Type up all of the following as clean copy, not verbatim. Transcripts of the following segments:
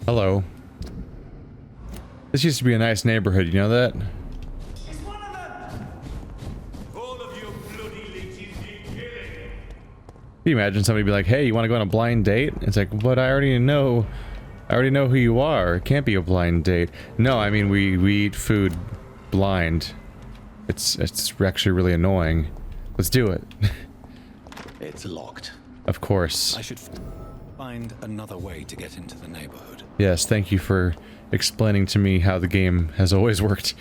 Hello. This used to be a nice neighborhood, you know that? He's one of them! All of you bloody leeches need killing. Can you imagine somebody be like, hey, you want to go on a blind date? It's like, but I already know who you are. It can't be a blind date. No, I mean, we eat food blind. It's actually really annoying. Let's do it. It's locked. Of course. I should find another way to get into the neighborhood. Yes, thank you for explaining to me how the game has always worked.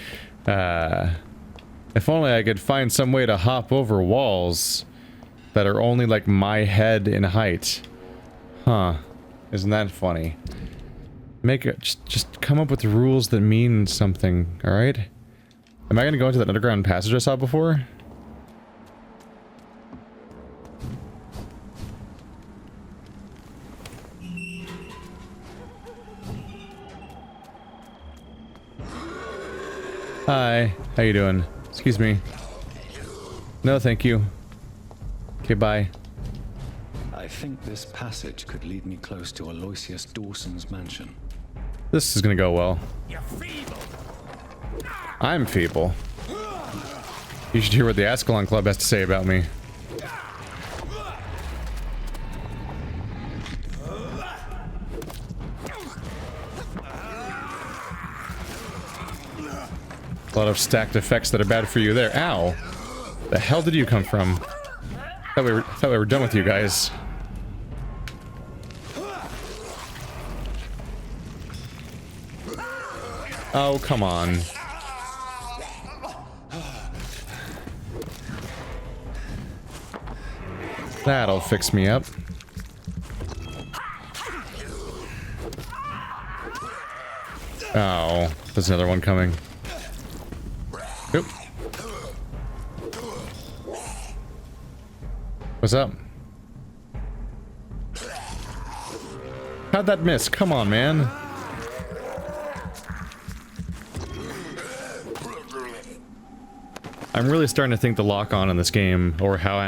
If only I could find some way to hop over walls that are only like my head in height. Huh. Isn't that funny? Make it, just come up with rules that mean something, alright? Am I gonna go into that underground passage I saw before? Hi, how you doing? Excuse me. No, thank you. Okay, bye. I think this passage could lead me close to Aloysius Dawson's mansion. This is gonna go well. You're feeble! I'm feeble. You should hear what the Ascalon Club has to say about me. A lot of stacked effects that are bad for you there. Ow! The hell did you come from? Thought we were done with you guys. Oh, come on. That'll fix me up. Oh, there's another one coming. Oop. What's up? How'd that miss? Come on, man. I'm really starting to think the lock-on in this game, or how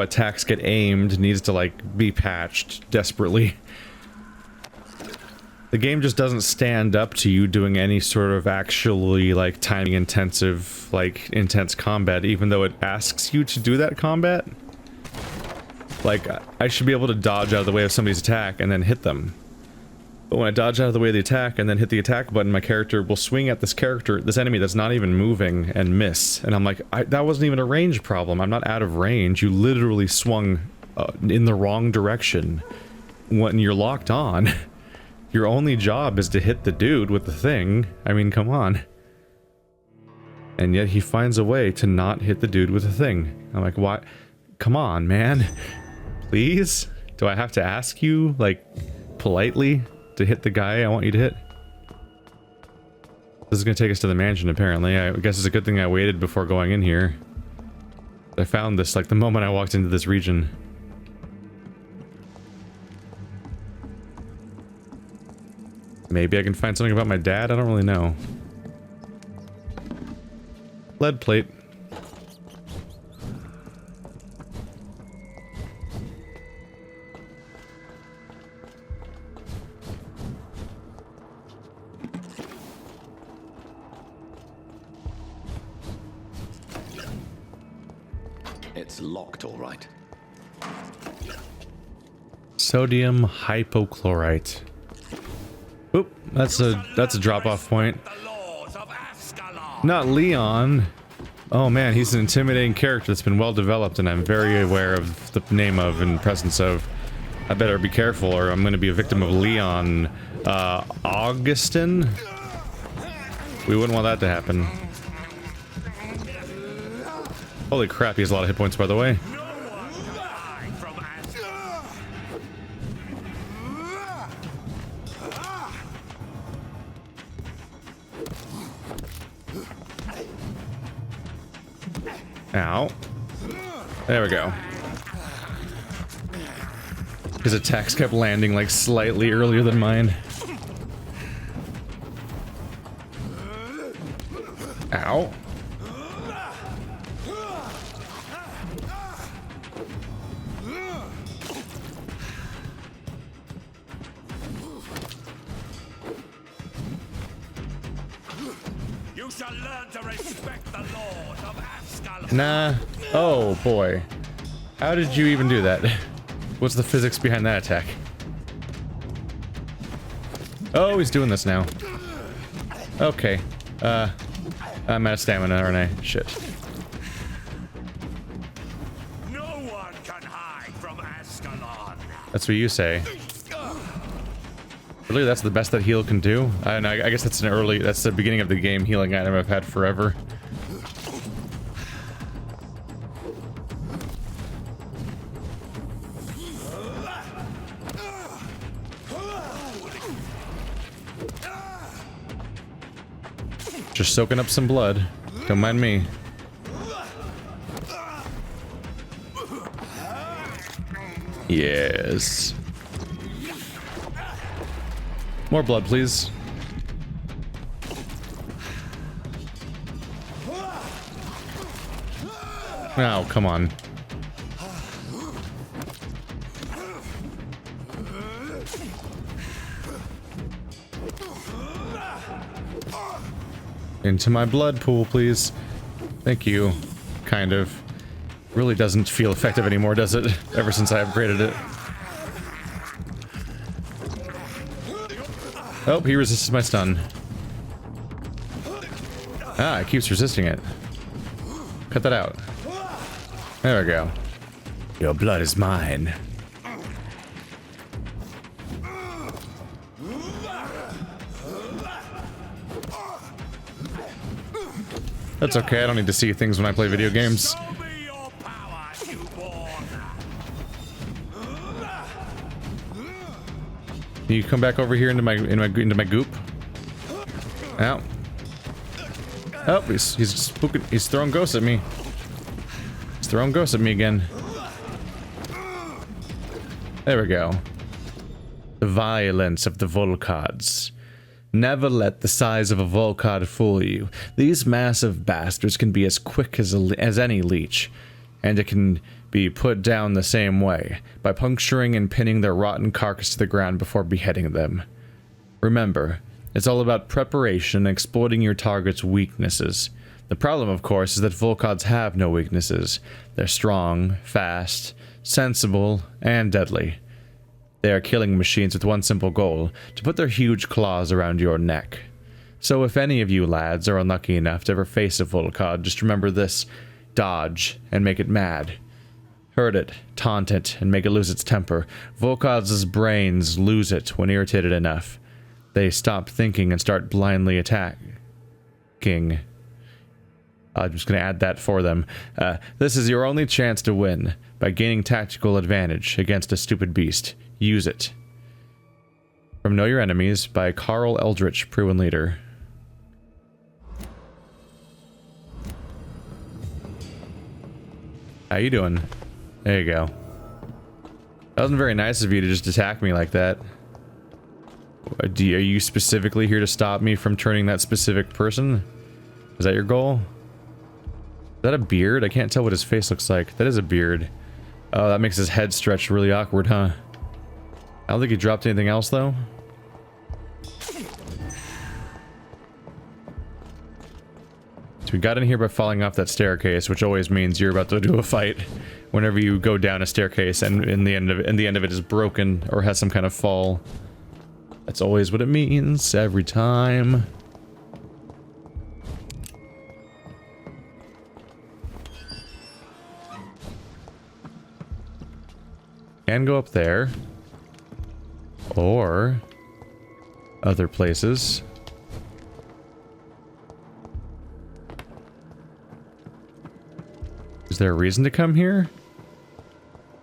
attacks get aimed, needs to, like, be patched desperately. The game just doesn't stand up to you doing any sort of actually, like, timing-intensive, like, intense combat, even though it asks you to do that combat. Like, I should be able to dodge out of the way of somebody's attack and then hit them. But when I dodge out of the way of the attack and then hit the attack button, my character will swing at this enemy that's not even moving and miss. And I'm like, that wasn't even a range problem. I'm not out of range. You literally swung in the wrong direction when you're locked on. Your only job is to hit the dude with the thing. I mean, come on. And yet he finds a way to not hit the dude with the thing. I'm like, why? Come on, man. Please? Do I have to ask you, like, politely? To hit the guy I want you to hit? This is gonna take us to the mansion, apparently. I guess it's a good thing I waited before going in here. I found this, like, the moment I walked into this region. Maybe I can find something about my dad? I don't really know. Lead plate. It's locked, all right. Sodium hypochlorite. Oop, that's a drop-off point. Not Leon. Oh man, he's an intimidating character that's been well developed, and I'm very aware of the name of and presence of. I better be careful, or I'm going to be a victim of Leon. Augustin? We wouldn't want that to happen. Holy crap, he has a lot of hit points, by the way. Ow. There we go. His attacks kept landing, like, slightly earlier than mine. Ow. You shall learn to respect the laws of Ascalon. Nah. Oh, boy. How did you even do that? What's the physics behind that attack? Oh, he's doing this now. Okay. I'm out of stamina, aren't I? Shit. No one can hide from Ascalon. That's what you say. Really, that's the best that heal can do? I guess that's that's the beginning of the game healing item I've had forever. Just soaking up some blood. Don't mind me. Yes. More blood, please. Oh, come on. Into my blood pool, please. Thank you. Kind of. Really doesn't feel effective anymore, does it? Ever since I upgraded it. Oh, he resists my stun. Ah, it keeps resisting it. Cut that out. There we go. Your blood is mine. That's okay, I don't need to see things when I play video games. Show me your power, newborn. Can you come back over here into my goop? Ow. Oh, he's spooking, he's throwing ghosts at me. He's throwing ghosts at me again. There we go. The violence of the Volcads. Never let the size of a Volcad fool you. These massive bastards can be as quick as any leech, and it can be put down the same way, by puncturing and pinning their rotten carcass to the ground before beheading them. Remember, it's all about preparation and exploiting your target's weaknesses. The problem, of course, is that Volcads have no weaknesses. They're strong, fast, sensible, and deadly. They are killing machines with one simple goal, to put their huge claws around your neck. So if any of you lads are unlucky enough to ever face a Volcad, just remember this: dodge and make it mad. Hurt it, taunt it, and make it lose its temper. Volcads' brains lose it when irritated enough. They stop thinking and start blindly attacking. I'm just going to add that for them. This is your only chance to win, by gaining tactical advantage against a stupid beast. Use it. From Know Your Enemies by Carl Eldritch, Pruin Leader. How you doing? There you go. That wasn't very nice of you to just attack me like that. Are you specifically here to stop me from turning that specific person? Is that your goal? Is that a beard? I can't tell what his face looks like. That is a beard. Oh, that makes his head stretch really awkward, huh? I don't think he dropped anything else, though. So we got in here by falling off that staircase, which always means you're about to do a fight. Whenever you go down a staircase and in the end of it is broken or has some kind of fall. That's always what it means, every time. Can go up there. Or other places. Is there a reason to come here?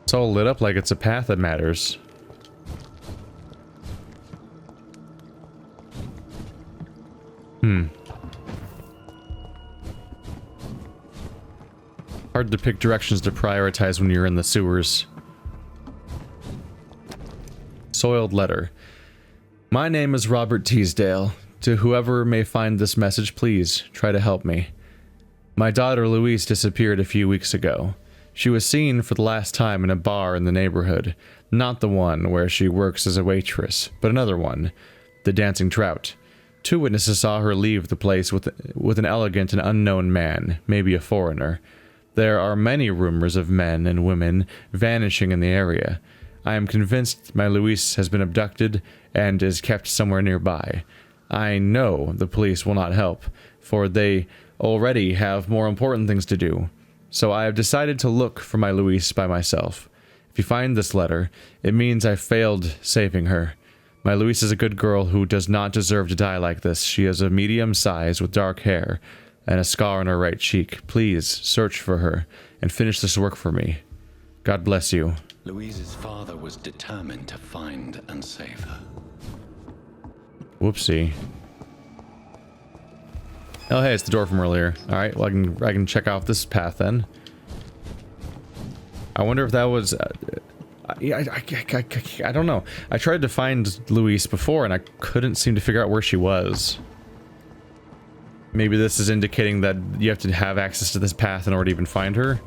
It's all lit up like it's a path that matters. Hard to pick directions to prioritize when you're in the sewers. Soiled letter. My name is Robert Teasdale. To whoever may find this message, please try to help me. My daughter Louise disappeared a few weeks ago. She was seen for the last time in a bar in the neighborhood. Not the one where she works as a waitress, but another one. The Dancing Trout. 2 witnesses saw her leave the place with an elegant and unknown man, maybe a foreigner. There are many rumors of men and women vanishing in the area. I am convinced my Luis has been abducted and is kept somewhere nearby. I know the police will not help, for they already have more important things to do. So I have decided to look for my Luis by myself. If you find this letter, it means I failed saving her. My Luis is a good girl who does not deserve to die like this. She is a medium size with dark hair and a scar on her right cheek. Please search for her and finish this work for me. God bless you. Louise's father was determined to find and save her. Whoopsie. Oh, hey, it's the door from earlier. All right, well, I can check off this path then. I wonder if that was... I don't know. I tried to find Louise before, and I couldn't seem to figure out where she was. Maybe this is indicating that you have to have access to this path in order to even find her.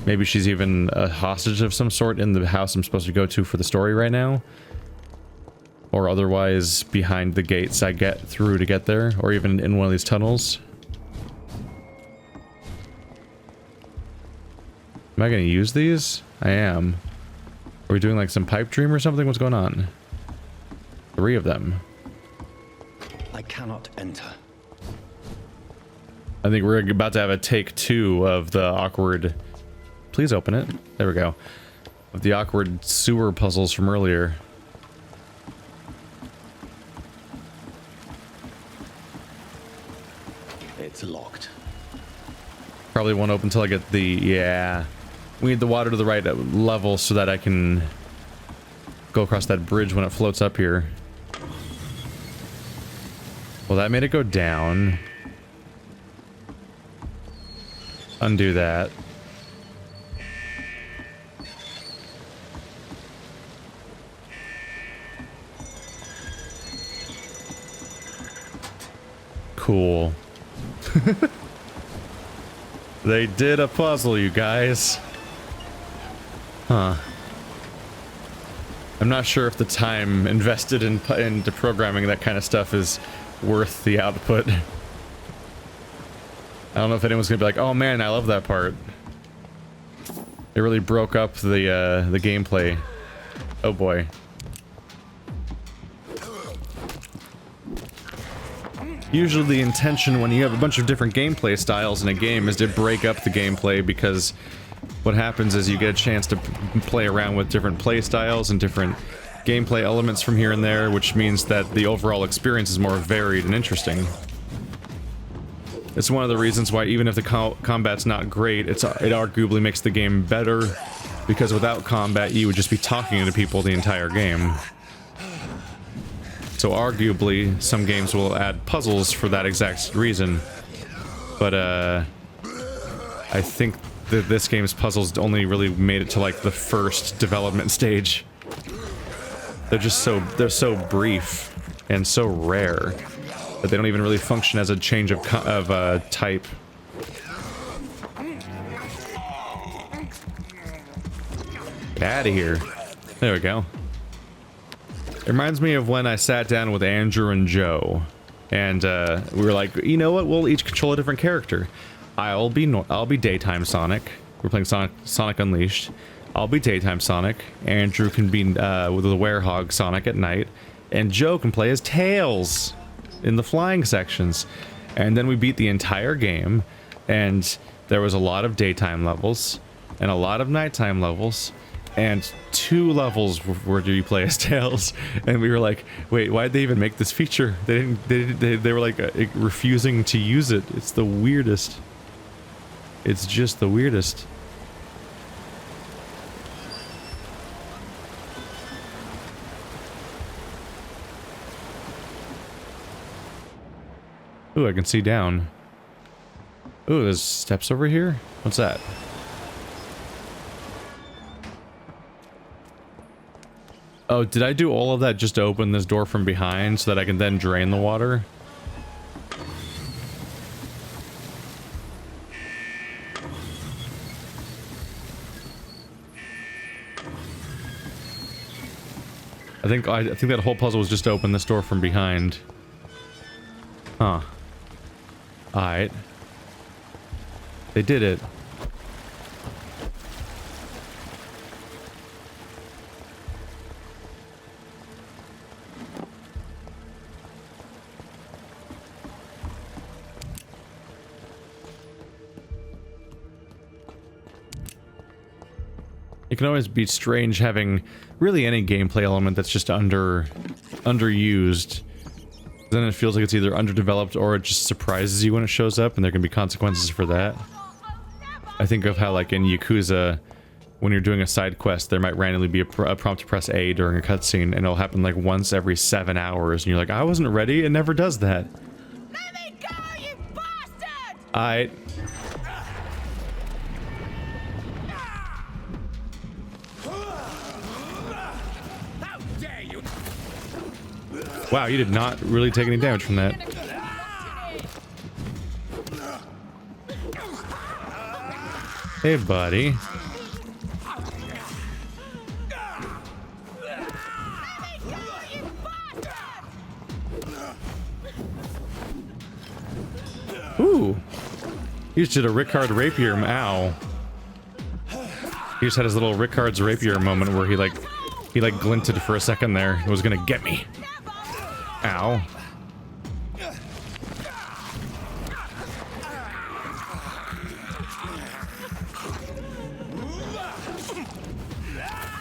Maybe she's even a hostage of some sort in the house I'm supposed to go to for the story right now. Or otherwise behind the gates I get through to get there, or even in one of these tunnels. Am I going to use these? I am. Are we doing like some pipe dream or something? What's going on? 3 of them. I cannot enter. I think we're about to have a take 2 of the awkward... Please open it. There we go. Of the awkward sewer puzzles from earlier. It's locked. Probably won't open until I get the... Yeah. We need the water to the right level so that I can go across that bridge when it floats up here. Well, that made it go down. Undo that. Cool. They did a puzzle, you guys. Huh. I'm not sure if the time invested into programming that kind of stuff is worth the output. I don't know if anyone's gonna be like, oh man, I love that part. It really broke up the gameplay. Oh boy. Usually the intention when you have a bunch of different gameplay styles in a game is to break up the gameplay, because what happens is you get a chance to play around with different play styles and different gameplay elements from here and there, which means that the overall experience is more varied and interesting. It's one of the reasons why even if the combat's not great, it arguably makes the game better, because without combat you would just be talking to people the entire game. So arguably, some games will add puzzles for that exact reason. But, I think that this game's puzzles only really made it to, like, the first development stage. They're so brief and so rare that they don't even really function as a change of type. Get out of here. There we go. It reminds me of when I sat down with Andrew and Joe, and we were like, you know what? We'll each control a different character. I'll be Daytime Sonic. We're playing Sonic Unleashed. I'll be Daytime Sonic. Andrew can be with the Werehog Sonic at night, and Joe can play as Tails in the flying sections. And then we beat the entire game, and there was a lot of daytime levels and a lot of nighttime levels. And 2 levels where you play as Tails, and we were like, wait, why'd they even make this feature? They were like refusing to use it. It's the weirdest. It's just the weirdest. Ooh, I can see down. Ooh, there's steps over here? What's that? Oh, did I do all of that just to open this door from behind so that I can then drain the water? I think that whole puzzle was just to open this door from behind. Huh. Alright. They did it. It can always be strange having really any gameplay element that's just underused. Then it feels like it's either underdeveloped or it just surprises you when it shows up, and there can be consequences for that. I think of how, like, in Yakuza, when you're doing a side quest, there might randomly be a prompt to press A during a cutscene, and it'll happen like once every 7 hours, and you're like, I wasn't ready, it never does that. Let me go, you bastard! Alright. How dare you! Wow, you did not really take any damage from that. Hey, buddy. Ooh. He just did a Rickard rapier. Ow. He just had his little Rickard's rapier moment where he glinted for a second there. It was gonna get me. Ow.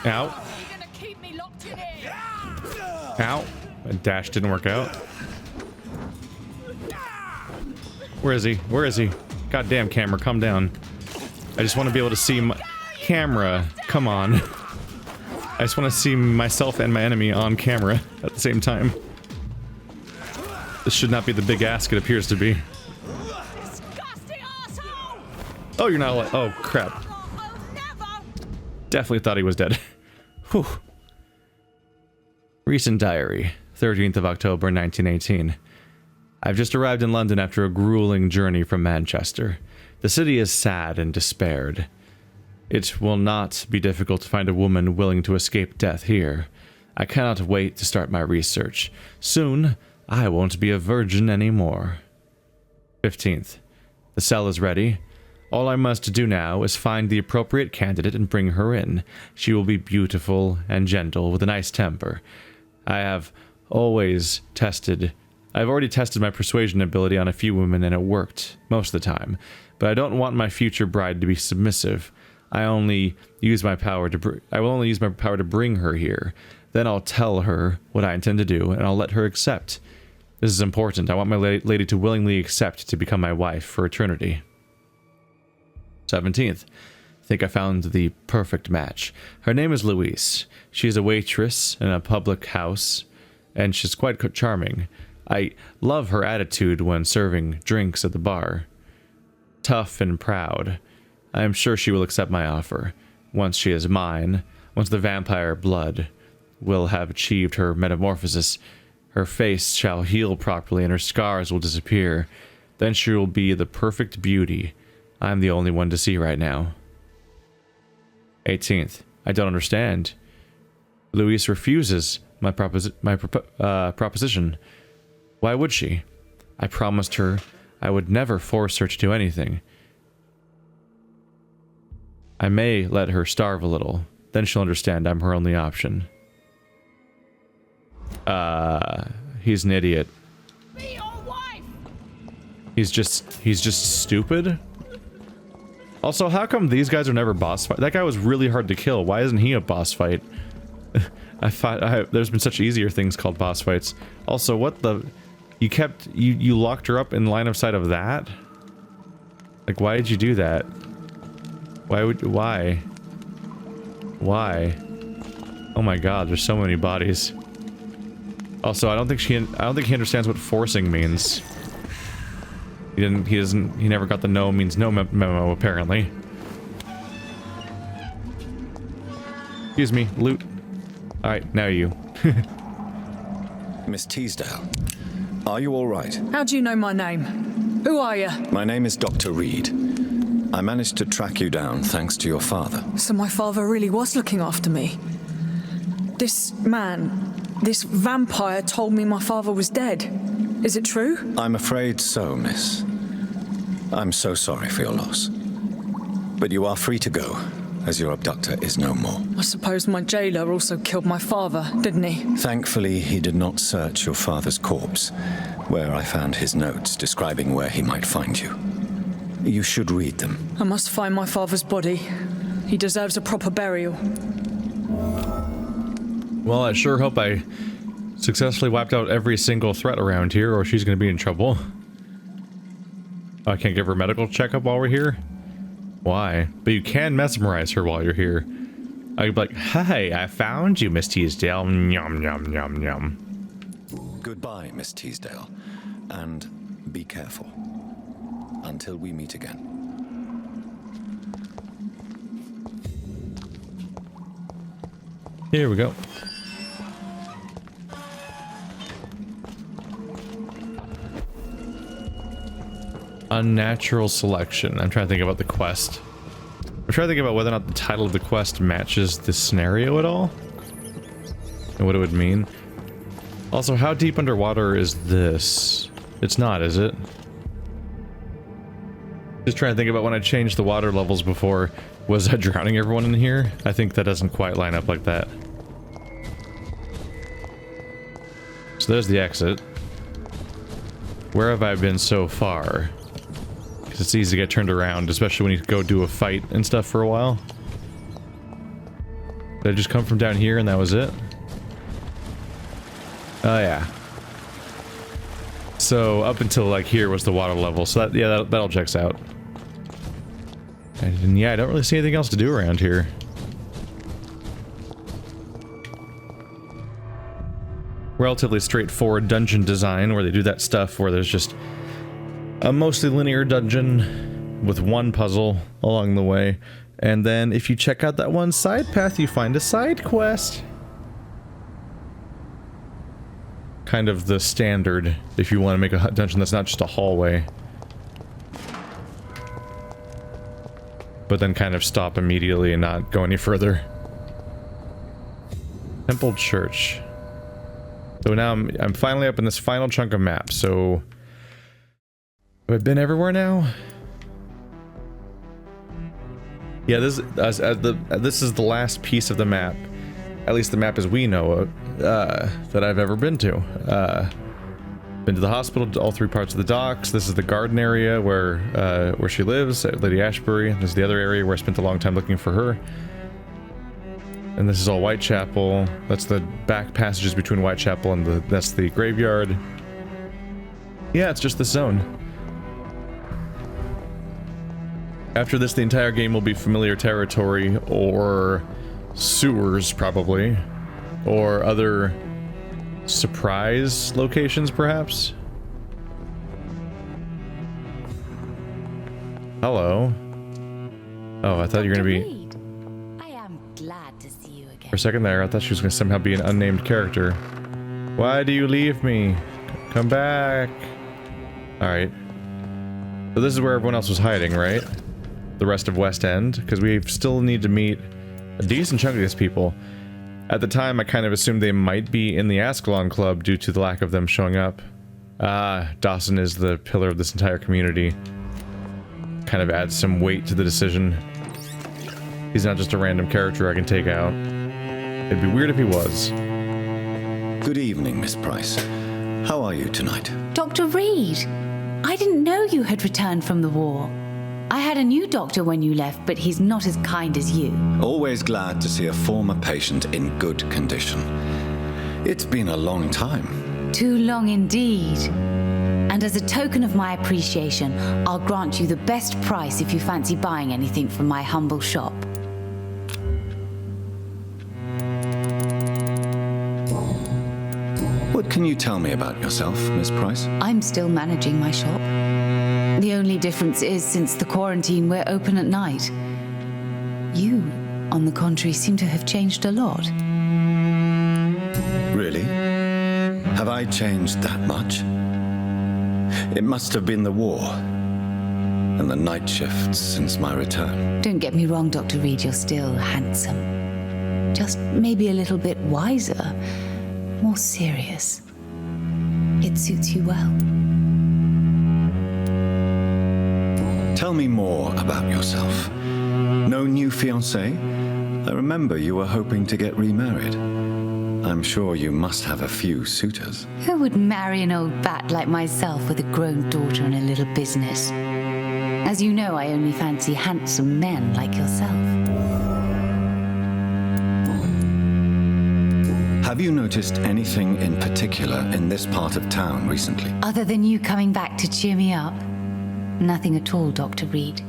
Ow. Ow. A dash didn't work out. Where is he? Where is he? Goddamn camera, come down. I just want to be able to see my camera. Come on. I just want to see myself and my enemy on camera at the same time. This should not be the big ask it appears to be. Oh, you're not alive. Oh, crap. Definitely thought he was dead. Whew. Recent diary, 13th of October 1918. I've just arrived in London after a grueling journey from Manchester. The city is sad and despaired. It will not be difficult to find a woman willing to escape death here. I cannot wait to start my research. Soon, I won't be a virgin anymore. 15th. The cell is ready. All I must do now is find the appropriate candidate and bring her in. She will be beautiful and gentle with a nice temper. I've already tested my persuasion ability on a few women and it worked most of the time. But I don't want my future bride to be submissive. I will only use my power to bring her here. Then I'll tell her what I intend to do and I'll let her accept. This is important. I want my lady to willingly accept to become my wife for eternity. 17th. I think I found the perfect match. Her name is Louise. She is a waitress in a public house, and she's quite charming. I love her attitude when serving drinks at the bar. Tough and proud. I am sure she will accept my offer. Once she is mine, once the vampire blood will have achieved her metamorphosis, her face shall heal properly and her scars will disappear. Then she will be the perfect beauty I'm the only one to see right now. 18th. I don't understand. Louise refuses my proposition. Why would she? I promised her I would never force her to do anything. I may let her starve a little. Then she'll understand I'm her only option. He's an idiot. Be your wife. He's just stupid? Also, how come these guys are never boss fight? That guy was really hard to kill. Why isn't he a boss fight? There's been such easier things called boss fights. Also, what the... You locked her up in line of sight of that? Like, why did you do that? Why? Oh my god, there's so many bodies. Also, I don't think he understands what forcing means. He never got the no means no memo, apparently. Excuse me, loot. Alright, now you. Miss Teasdale, are you all right? How do you know my name? Who are you? My name is Dr. Reid. I managed to track you down thanks to your father. So my father really was looking after me. This man, this vampire told me my father was dead. Is it true? I'm afraid so, miss. I'm so sorry for your loss. But you are free to go, as your abductor is no more. I suppose my jailer also killed my father, didn't he? Thankfully, he did not search your father's corpse, where I found his notes describing where he might find you. You should read them. I must find my father's body. He deserves a proper burial. Well, I sure hope I successfully wiped out every single threat around here, or she's gonna be in trouble. I can't give her a medical checkup while we're here? Why? But you can mesmerize her while you're here. I could be like, hey, I found you, Miss Teasdale. Yum, yum, yum, yum. Goodbye, Miss Teasdale. And be careful. Until we meet again. Here we go. Unnatural selection. I'm trying to think about the quest. I'm trying to think about whether or not the title of the quest matches the scenario at all. And what it would mean. Also, how deep underwater is this? It's not, is it? Just trying to think about when I changed the water levels before. Was I drowning everyone in here? I think that doesn't quite line up like that. So there's the exit. Where have I been so far? Because it's easy to get turned around, especially when you go do a fight and stuff for a while. Did I just come from down here and that was it? Oh yeah. So up until like here was the water level, so that, yeah, that all checks out. And yeah, I don't really see anything else to do around here. Relatively straightforward dungeon design where they do that stuff where there's just a mostly linear dungeon with one puzzle along the way. And then if you check out that one side path, you find a side quest. Kind of the standard if you want to make a dungeon that's not just a hallway. But then kind of stop immediately and not go any further. Temple Church. So now I'm finally up in this final chunk of map, so... Have I been everywhere now? Yeah, this is the last piece of the map. At least the map as we know it, that I've ever been to. Been to the hospital, to all three parts of the docks. This is the garden area where she lives, at Lady Ashbury. This is the other area where I spent a long time looking for her. And this is all Whitechapel. That's the back passages between Whitechapel and that's the graveyard. Yeah, it's just the zone. After this, the entire game will be familiar territory or sewers, probably. Or other surprise locations, perhaps? Hello. Oh, I thought you were gonna be... Reid, I am glad to see you again. For a second there, I thought she was gonna somehow be an unnamed character. Why do you leave me? Come back. Alright. So this is where everyone else was hiding, right? The rest of West End? Because we still need to meet a decent chunk of these people. At the time, I kind of assumed they might be in the Ascalon Club due to the lack of them showing up. Ah, Dawson is the pillar of this entire community. Kind of adds some weight to the decision. He's not just a random character I can take out. It'd be weird if he was. Good evening, Miss Price. How are you tonight? Dr. Reid, I didn't know you had returned from the war. I had a new doctor when you left, but he's not as kind as you. Always glad to see a former patient in good condition. It's been a long time. Too long indeed. And as a token of my appreciation, I'll grant you the best price if you fancy buying anything from my humble shop. What can you tell me about yourself, Miss Price? I'm still managing my shop. The only difference is, since the quarantine, we're open at night. You, on the contrary, seem to have changed a lot. Really? Have I changed that much? It must have been the war and the night shifts since my return. Don't get me wrong, Dr. Reid, you're still handsome. Just maybe a little bit wiser, more serious. It suits you well. Tell me more about yourself. No new fiancé? I remember you were hoping to get remarried. I'm sure you must have a few suitors. Who would marry an old bat like myself with a grown daughter and a little business? As you know, I only fancy handsome men like yourself. Have you noticed anything in particular in this part of town recently? Other than you coming back to cheer me up? Nothing at all, Dr. Reid.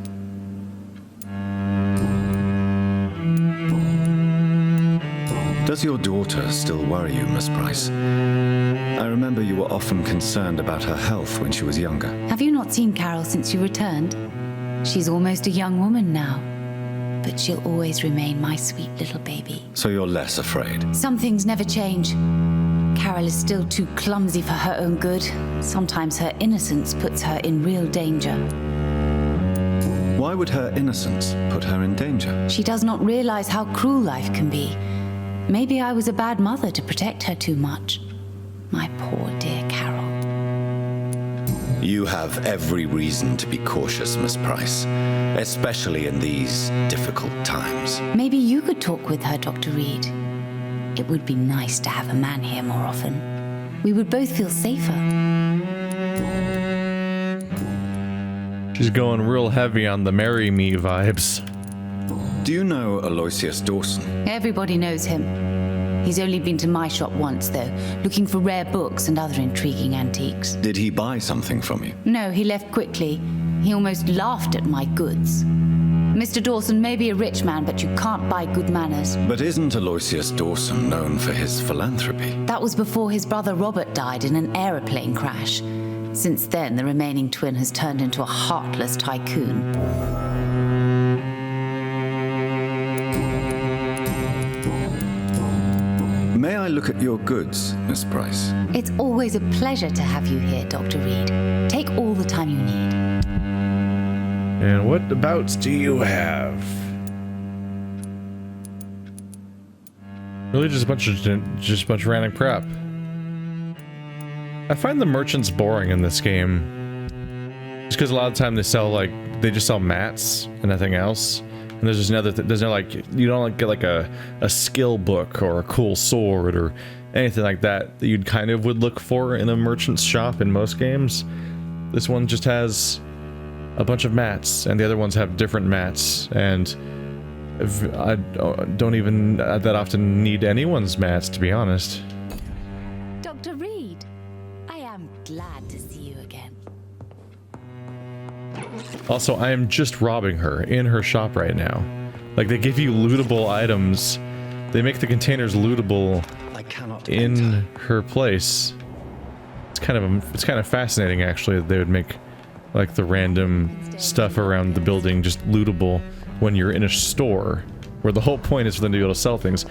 Does your daughter still worry you, Miss Price? I remember you were often concerned about her health when she was younger. Have you not seen Carol since you returned? She's almost a young woman now, but she'll always remain my sweet little baby. So you're less afraid? Some things never change. Carol is still too clumsy for her own good. Sometimes her innocence puts her in real danger. Why would her innocence put her in danger? She does not realize how cruel life can be. Maybe I was a bad mother to protect her too much. My poor dear Carol. You have every reason to be cautious, Miss Price, especially in these difficult times. Maybe you could talk with her, Dr. Reid. It would be nice to have a man here more often. We would both feel safer. She's going real heavy on the marry me vibes. Do you know Aloysius Dawson? Everybody knows him. He's only been to my shop once, though, looking for rare books and other intriguing antiques. Did he buy something from you? No, he left quickly. He almost laughed at my goods. Mr. Dawson may be a rich man, but you can't buy good manners. But isn't Aloysius Dawson known for his philanthropy? That was before his brother Robert died in an aeroplane crash. Since then, the remaining twin has turned into a heartless tycoon. May I look at your goods, Miss Price? It's always a pleasure to have you here, Dr. Reid. Take all the time you need. And what abouts do you have? Really, just a bunch of random crap. I find the merchants boring in this game, just because a lot of the time they just sell mats and nothing else. And there's just another. There's no like you don't like get like a skill book or a cool sword or anything like that you'd kind of would look for in a merchant's shop in most games. This one just has a bunch of mats, and the other ones have different mats, and I don't even that often need anyone's mats, to be honest. Dr. Reid, I am glad to see you again. Also, I am just robbing her in her shop right now. Like, they give you lootable items. They make the containers lootable in her place. It's kind of fascinating, actually, that they would make like the random stuff around the building just lootable when you're in a store, where the whole point is for them to be able to sell things.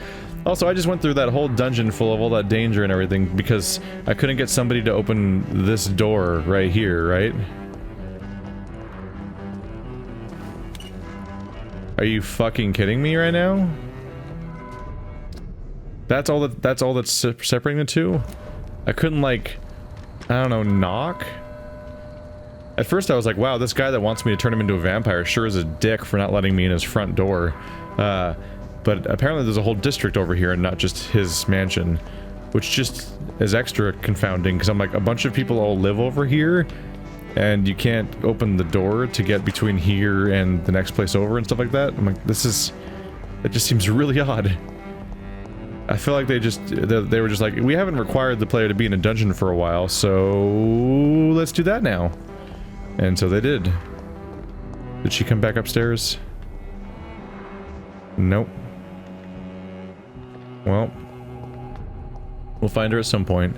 Also, I just went through that whole dungeon full of all that danger and everything because I couldn't get somebody to open this door right here, right? Are you fucking kidding me right now? That's all that's separating the two? I couldn't, like, I don't know, knock? At first I was like, wow, this guy that wants me to turn him into a vampire sure is a dick for not letting me in his front door. But apparently there's a whole district over here and not just his mansion, which just is extra confounding because I'm like, a bunch of people all live over here and you can't open the door to get between here and the next place over and stuff like that. I'm like, it just seems really odd. I feel like they were just like, we haven't required the player to be in a dungeon for a while, so let's do that now. And so they did. Did she come back upstairs? Nope. Well, we'll find her at some point.